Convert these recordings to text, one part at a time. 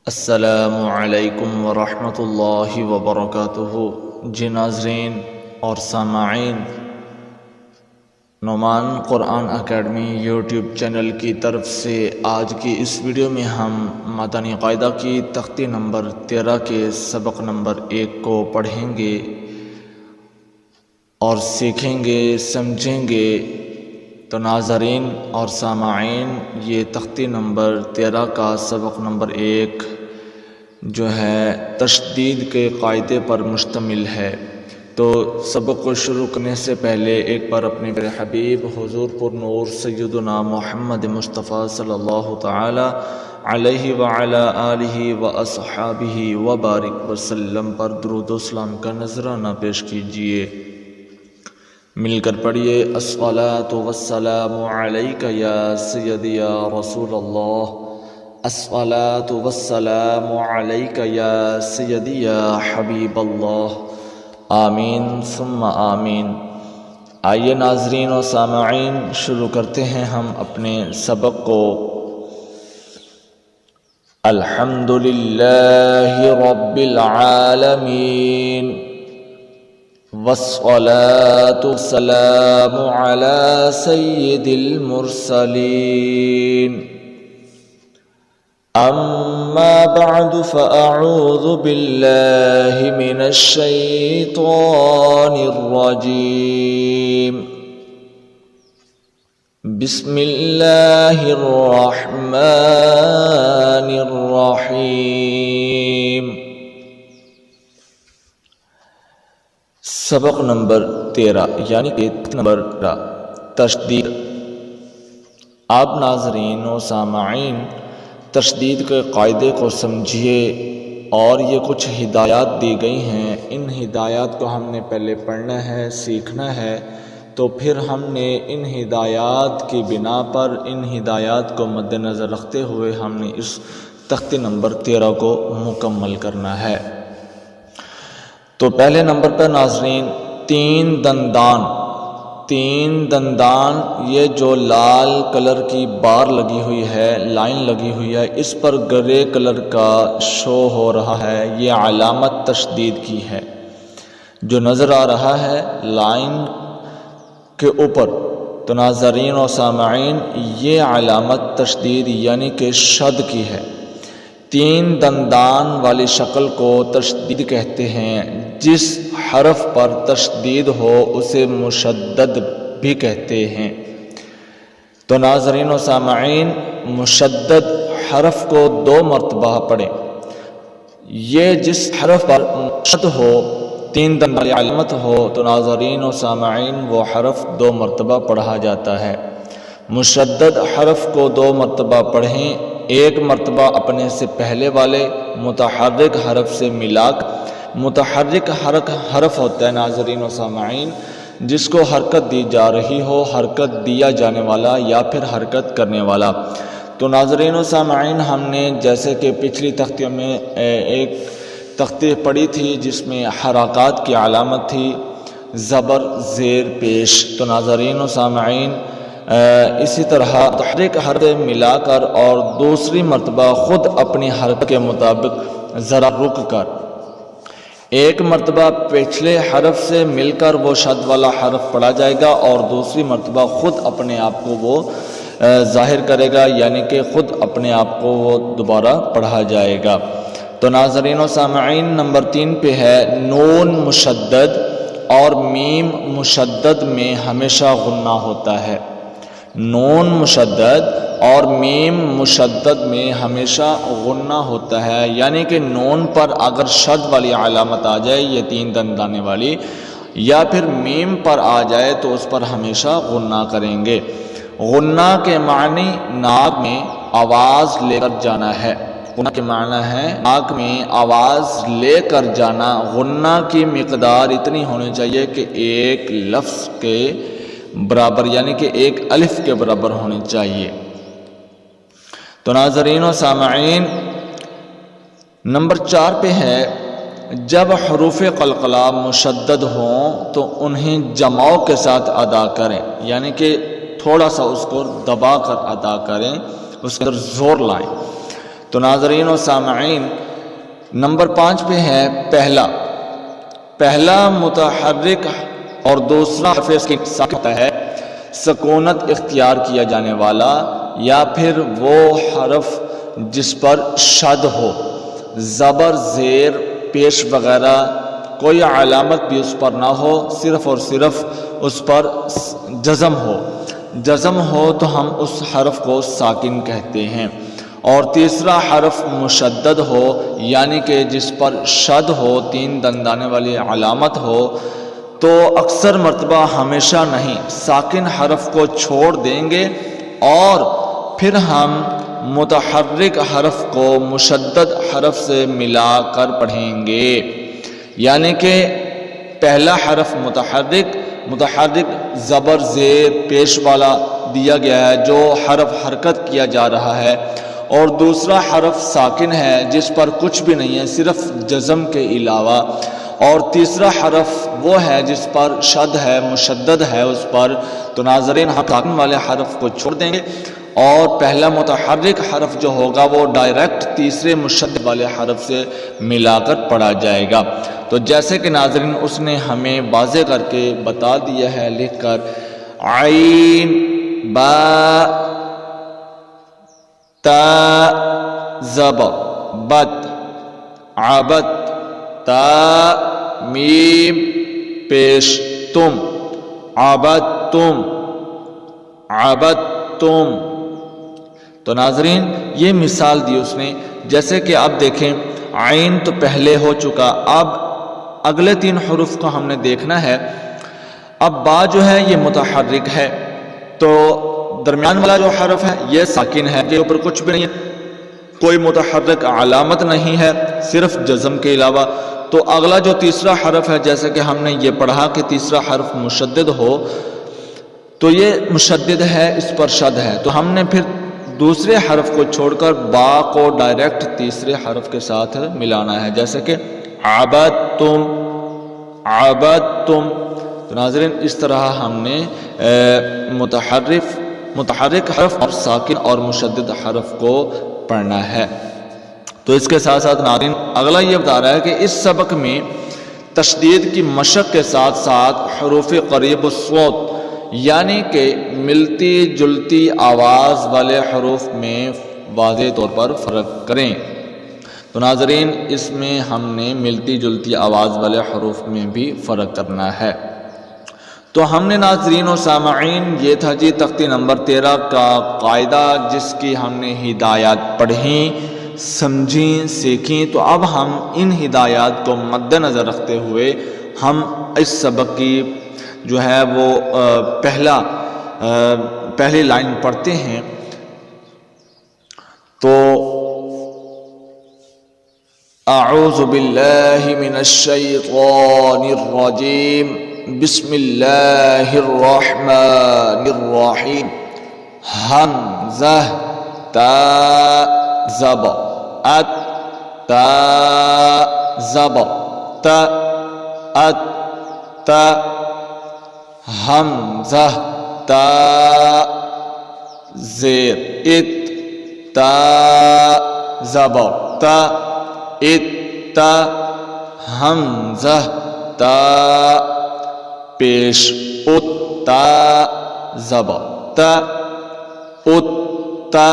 السلام علیکم ورحمۃ اللہ وبرکاتہ۔ جی ناظرین اور سامعین، نعمان قرآن اکیڈمی یوٹیوب چینل کی طرف سے آج کی اس ویڈیو میں ہم مدنی قاعدہ کی تختی نمبر 13 کے سبق نمبر 1 کو پڑھیں گے اور سیکھیں گے، سمجھیں گے۔ تو ناظرین اور سامعین، یہ تختی نمبر 13 کا سبق نمبر 1 جو ہے تشدید کے قاعدے پر مشتمل ہے۔ تو سبق کو شروع کرنے سے پہلے ایک بار اپنے میرے حبیب حضور پر نور سیدنا محمد مصطفیٰ صلی اللہ تعالی علیہ وعلی آلہ واصحابہ وبارک وسلم پر درود و سلام کا نذرانہ پیش کیجیے۔ مل کر پڑھیے: الصلاۃ والسلام علیک یا سیدی یا رسول اللہ، الصلاۃ والسلام علیک یا سیدی یا حبیب اللہ، آمین ثم آمین۔ آئیے ناظرین و سامعین، شروع کرتے ہیں ہم اپنے سبق کو۔ الحمد للہ رب العالمین، والصلاة والسلام على سید المرسلین، اما بعد فاعوذ باللہ من الشیطان الرجیم، بسم اللہ الرحمن الرحیم۔ سبق نمبر 13 یعنی کہ نمبر تشدید۔ آپ ناظرین و سامعین تشدید کے قاعدے کو سمجھیے، اور یہ کچھ ہدایات دی گئی ہیں۔ ان ہدایات کو ہم نے پہلے پڑھنا ہے، سیکھنا ہے، تو پھر ہم نے ان ہدایات کی بنا پر، ان ہدایات کو مد نظر رکھتے ہوئے ہم نے اس تختی نمبر 13 کو مکمل کرنا ہے۔ تو پہلے نمبر پر ناظرین، تین دندان، یہ جو لال کلر کی بار لگی ہوئی ہے، لائن لگی ہوئی ہے، اس پر گرے کلر کا شو ہو رہا ہے، یہ علامت تشدید کی ہے۔ جو نظر آ رہا ہے لائن کے اوپر، تو ناظرین و سامعین یہ علامت تشدید یعنی کہ شد کی ہے۔ تین دندان والی شکل کو تشدید کہتے ہیں۔ جس حرف پر تشدید ہو اسے مشدد بھی کہتے ہیں۔ تو ناظرین و سامعین، مشدد حرف کو 2 مرتبہ پڑھیں۔ یہ جس حرف پر مشد ہو، 3 دندان والی علامت ہو، تو ناظرین و سامعین وہ حرف 2 مرتبہ پڑھا جاتا ہے۔ مشدد حرف کو 2 مرتبہ پڑھیں، 1 مرتبہ اپنے سے پہلے والے متحرک حرف سے ملا کر۔ متحرک حرف ہوتا ہے ناظرین و سامعین جس کو حرکت دی جا رہی ہو، حرکت دیا جانے والا یا پھر حرکت کرنے والا۔ تو ناظرین و سامعین، ہم نے جیسے کہ پچھلی تختیوں میں ایک تختی پڑھی تھی جس میں حرکات کی علامت تھی زبر زیر پیش۔ تو ناظرین و سامعین اسی طرح متحرک حرف ملا کر اور دوسری مرتبہ خود اپنی حرکت کے مطابق ذرا رک کر، 1 مرتبہ پچھلے حرف سے مل کر وہ شد والا حرف پڑھا جائے گا، اور دوسری مرتبہ خود اپنے آپ کو وہ ظاہر کرے گا، یعنی کہ خود اپنے آپ کو وہ دوبارہ پڑھا جائے گا۔ تو ناظرین و سامعین، نمبر 3 پہ ہے نون مشدد اور میم مشدد میں ہمیشہ غنہ ہوتا ہے۔ نون مشدد اور میم مشدد میں ہمیشہ غنہ ہوتا ہے، یعنی کہ نون پر اگر شد والی علامت آ جائے، یہ 3 دندانے والی، یا پھر میم پر آ جائے تو اس پر ہمیشہ غنہ کریں گے۔ غنہ کے معنی ناک میں آواز لے کر جانا ہے۔ غنہ کے معنی ہے ناک میں آواز لے کر جانا۔ غنہ کی مقدار اتنی ہونی چاہیے کہ 1 لفظ کے برابر، یعنی کہ 1 الف کے برابر ہونی چاہیے۔ تو ناظرین و سامعین، نمبر 4 پہ ہے جب حروف قلقلہ مشدد ہوں تو انہیں جماؤ کے ساتھ ادا کریں، یعنی کہ تھوڑا سا اس کو دبا کر ادا کریں، اس کے اندر زور لائیں۔ تو ناظرین و سامعین نمبر 5 پہ ہے پہلا متحرک اور دوسرا حرف اس کے ساتھ ہوتا ہے سکونت اختیار کیا جانے والا یا پھر وہ حرف جس پر شد ہو، زبر، زیر، پیش وغیرہ کوئی علامت بھی اس پر نہ ہو، صرف اور صرف اس پر جزم ہو تو ہم اس حرف کو ساکن کہتے ہیں۔ اور تیسرا حرف مشدد ہو یعنی کہ جس پر شد ہو، 3 دندانے والی علامت ہو، تو اکثر مرتبہ ہمیشہ نہیں ساکن حرف کو چھوڑ دیں گے اور پھر ہم متحرک حرف کو مشدد حرف سے ملا کر پڑھیں گے۔ یعنی کہ پہلا حرف متحرک زبر، زیر، پیش والا دیا گیا ہے جو حرف حرکت کیا جا رہا ہے، اور دوسرا حرف ساکن ہے جس پر کچھ بھی نہیں ہے صرف جزم کے علاوہ، اور تیسرا حرف وہ ہے جس پر شد ہے، مشدد ہے اس پر۔ تو ناظرین ہم ساکن والے حرف کو چھوڑ دیں گے اور پہلا متحرک حرف جو ہوگا وہ ڈائریکٹ تیسرے مشدد والے حرف سے ملا کر پڑھا جائے گا۔ تو جیسے کہ ناظرین اس نے ہمیں واضح کر کے بتا دیا ہے لکھ کر، عین، با، تا، زبر، بت، عبد، تا، میم، پیش، تم، عبدتم، عبدتم۔ تو ناظرین یہ مثال دی اس نے، جیسے کہ اب دیکھیں عین تو پہلے ہو چکا، اب اگلے 3 حروف کو ہم نے دیکھنا ہے۔ اب با جو ہے یہ متحرک ہے، تو درمیان والا جو حرف ہے یہ ساکن ہے، کے اوپر کچھ بھی نہیں ہے، کوئی متحرک علامت نہیں ہے صرف جزم کے علاوہ۔ تو اگلا جو تیسرا حرف ہے، جیسے کہ ہم نے یہ پڑھا کہ تیسرا حرف مشدد ہو، تو یہ مشدد ہے، اس پر شد ہے، تو ہم نے پھر دوسرے حرف کو چھوڑ کر با کو ڈائریکٹ تیسرے حرف کے ساتھ ملانا ہے، جیسے کہ عبدتم، عبدتم۔ تو ناظرین اس طرح ہم نے متحرک حرف اور ساکن اور مشدد حرف کو پڑھنا ہے۔ تو اس کے ساتھ ساتھ ناظرین اگلا یہ بتا رہا ہے کہ اس سبق میں تشدید کی مشق کے ساتھ ساتھ حروف قریب الصوت یعنی کہ ملتی جلتی آواز والے حروف میں واضح طور پر فرق کریں۔ تو ناظرین اس میں ہم نے ملتی جلتی آواز والے حروف میں بھی فرق کرنا ہے۔ تو ہم نے ناظرین و سامعین یہ تھا جی تختی نمبر 13 کا قاعدہ، جس کی ہم نے ہدایات پڑھیں، سمجھیں، سیکھیں۔ تو اب ہم ان ہدایات کو مد نظر رکھتے ہوئے ہم اس سبق کی جو ہے وہ پہلی لائن پڑھتے ہیں۔ تو اعوذ باللہ من الشیطان الرجیم، بسم اللہ الرحمن الرحیم، حمزہ، تا، زبر، ات، تا، زبر، تا، ات، تا، حمزہ، تا، زیر، ات، تا، زبر، تا، ات، تا، حمزہ، تا، پیش، ات، تا، زبر، تا، ات، تا،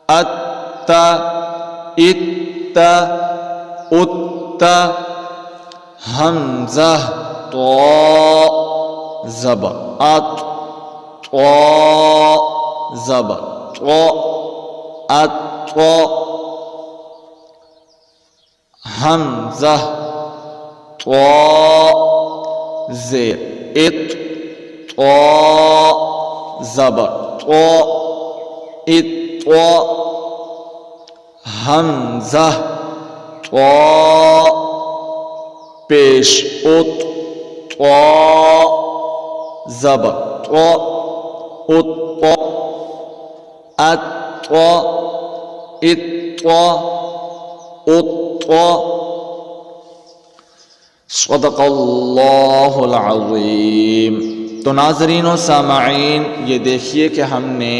ات، تا، ات، تا، ات، تا، حمزہ، تو، زبر، ات، تو، زبر، تو، ات، تو، حمزہ، تو، زیر، ات، تو، زبر، تو، ات، تو، حمزہ، تو، پیش، ات، تو، زبر، تو، ات، تو، ات، تو، ات، تو، ات، تو۔ صدق اللہ العظیم۔ تو ناظرین و سامعین یہ دیکھیے کہ ہم نے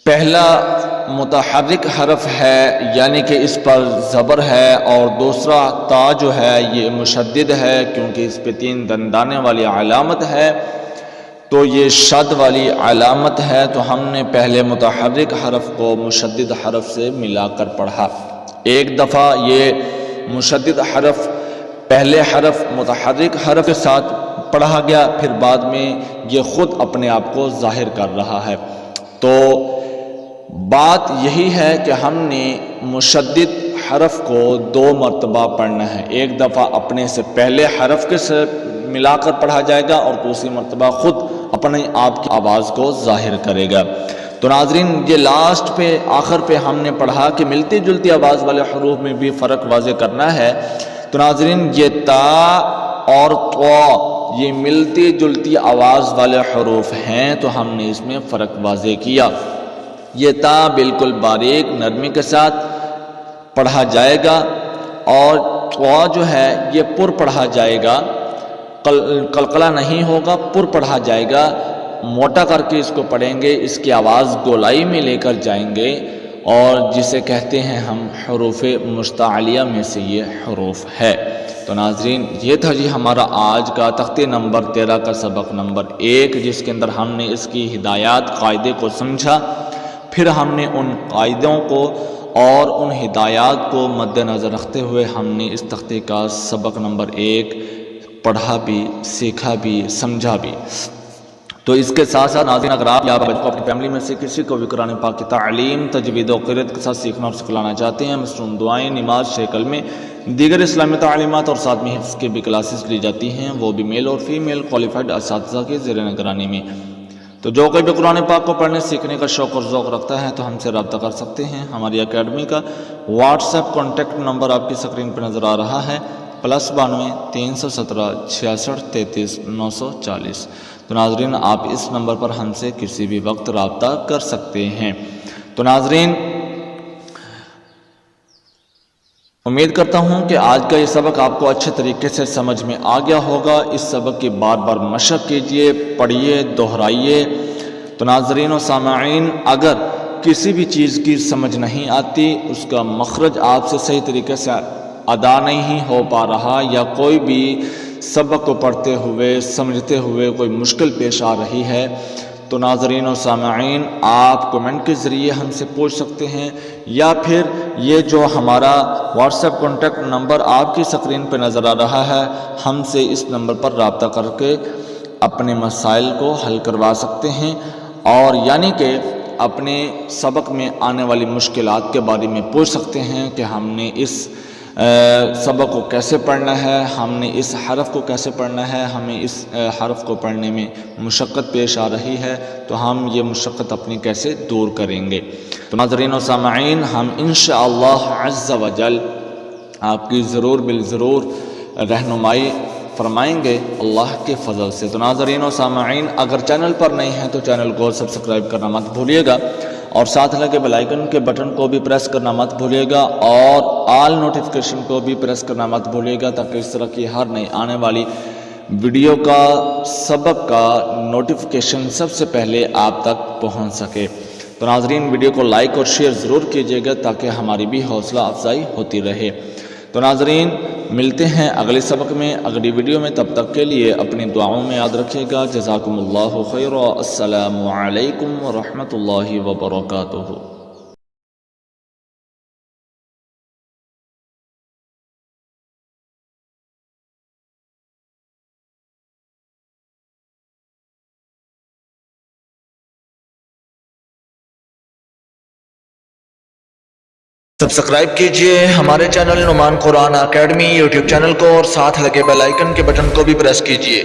پہلا متحرک حرف ہے یعنی کہ اس پر زبر ہے، اور دوسرا تا جو ہے یہ مشدد ہے کیونکہ اس پہ 3 دندانے والی علامت ہے، تو یہ شد والی علامت ہے، تو ہم نے پہلے متحرک حرف کو مشدد حرف سے ملا کر پڑھا۔ ایک دفعہ یہ مشدد حرف پہلے حرف متحرک حرف کے ساتھ پڑھا گیا، پھر بعد میں یہ خود اپنے آپ کو ظاہر کر رہا ہے۔ تو بات یہی ہے کہ ہم نے مشدد حرف کو 2 مرتبہ پڑھنا ہے، ایک دفعہ اپنے سے پہلے حرف کے سے ملا کر پڑھا جائے گا اور دوسری مرتبہ خود اپنے آپ کی آواز کو ظاہر کرے گا۔ تو ناظرین یہ لاسٹ پہ آخر پہ ہم نے پڑھا کہ ملتی جلتی آواز والے حروف میں بھی فرق واضح کرنا ہے۔ تو ناظرین یہ تا اور طا یہ ملتی جلتی آواز والے حروف ہیں، تو ہم نے اس میں فرق واضح کیا۔ یہ تا بالکل باریک نرمی کے ساتھ پڑھا جائے گا، اور طا جو ہے یہ پر پڑھا جائے گا، قلقلہ نہیں ہوگا، پر پڑھا جائے گا، موٹا کر کے اس کو پڑھیں گے، اس کی آواز گولائی میں لے کر جائیں گے، اور جسے کہتے ہیں ہم حروف مستعلیہ میں سے یہ حروف ہے۔ تو ناظرین یہ تھا جی ہمارا آج کا تختے نمبر 13 کا سبق نمبر 1، جس کے اندر ہم نے اس کی ہدایات قاعدے کو سمجھا، پھر ہم نے ان قاعدوں کو اور ان ہدایات کو مد نظر رکھتے ہوئے ہم نے اس تختے کا سبق نمبر 1 پڑھا بھی، سیکھا بھی، سمجھا بھی۔ تو اس کے ساتھ ساتھ ناظرین اگر آپ یا بچوں کو اپنی فیملی میں سے کسی کو بھی قرآن پاک کی تعلیم، تجوید و قرأت کے ساتھ سیکھنا اور سکھلانا چاہتے ہیں، مصنون دعائیں، نماز، شکل میں دیگر اسلامی تعلیمات اور ساتھ میں حفظ کی بھی کلاسز لی جاتی ہیں، وہ بھی میل اور فیمیل کوالیفائڈ اساتذہ کے زیر نگرانی میں۔ تو جو کوئی بھی قرآن پاک کو پڑھنے سیکھنے کا شوق اور ذوق رکھتا ہے تو ہم سے رابطہ کر سکتے ہیں۔ ہماری اکیڈمی کا واٹس ایپ کانٹیکٹ نمبر آپ کی اسکرین پہ نظر آ رہا ہے، +92 317 66 33 940۔ تو ناظرین آپ اس نمبر پر ہم سے کسی بھی وقت رابطہ کر سکتے ہیں۔ تو ناظرین امید کرتا ہوں کہ آج کا یہ سبق آپ کو اچھے طریقے سے سمجھ میں آ گیا ہوگا۔ اس سبق کی بار بار مشق کیجئے، پڑھیے، دہرائیے۔ تو ناظرین و سامعین اگر کسی بھی چیز کی سمجھ نہیں آتی، اس کا مخرج آپ سے صحیح طریقے سے ادا نہیں ہو پا رہا، یا کوئی بھی سبق کو پڑھتے ہوئے سمجھتے ہوئے کوئی مشکل پیش آ رہی ہے، تو ناظرین و سامعین آپ کمنٹ کے ذریعے ہم سے پوچھ سکتے ہیں، یا پھر یہ جو ہمارا واٹس ایپ کانٹیکٹ نمبر آپ کی اسکرین پہ نظر آ رہا ہے، ہم سے اس نمبر پر رابطہ کر کے اپنے مسائل کو حل کروا سکتے ہیں، اور یعنی کہ اپنے سبق میں آنے والی مشکلات کے بارے میں پوچھ سکتے ہیں کہ ہم نے اس سبق کو کیسے پڑھنا ہے، ہم نے اس حرف کو کیسے پڑھنا ہے، ہمیں اس حرف کو پڑھنے میں مشقت پیش آ رہی ہے، تو ہم یہ مشقت اپنی کیسے دور کریں گے۔ تو ناظرین و سامعین ہم انشاءاللہ عز و جل آپ کی ضرور بالضرور رہنمائی فرمائیں گے اللہ کے فضل سے۔ تو ناظرین و سامعین اگر چینل پر نہیں ہیں تو چینل کو سبسکرائب کرنا مت بھولیے گا، اور ساتھ لگے بیل آئیکن کے بٹن کو بھی پریس کرنا مت بھولیے گا، اور آل نوٹیفیکیشن کو بھی پریس کرنا مت بھولیے گا، تاکہ اس طرح کی ہر نئی آنے والی ویڈیو کا سبق کا نوٹیفیکیشن سب سے پہلے آپ تک پہنچ سکے۔ تو ناظرین ویڈیو کو لائک اور شیئر ضرور کیجیے گا تاکہ ہماری بھی حوصلہ افزائی ہوتی رہے۔ تو ناظرین ملتے ہیں اگلے سبق میں، اگلی ویڈیو میں، تب تک کے لیے اپنی دعاؤں میں یاد رکھیے گا۔ جزاکم اللہ خیرا، السلام علیکم ورحمۃ اللہ وبرکاتہ۔ سبسکرائب کیجئے ہمارے چینل نعمان قرآن اکیڈمی یوٹیوب چینل کو، اور ساتھ لگے بیل آئیکن کے بٹن کو بھی پریس کیجئے۔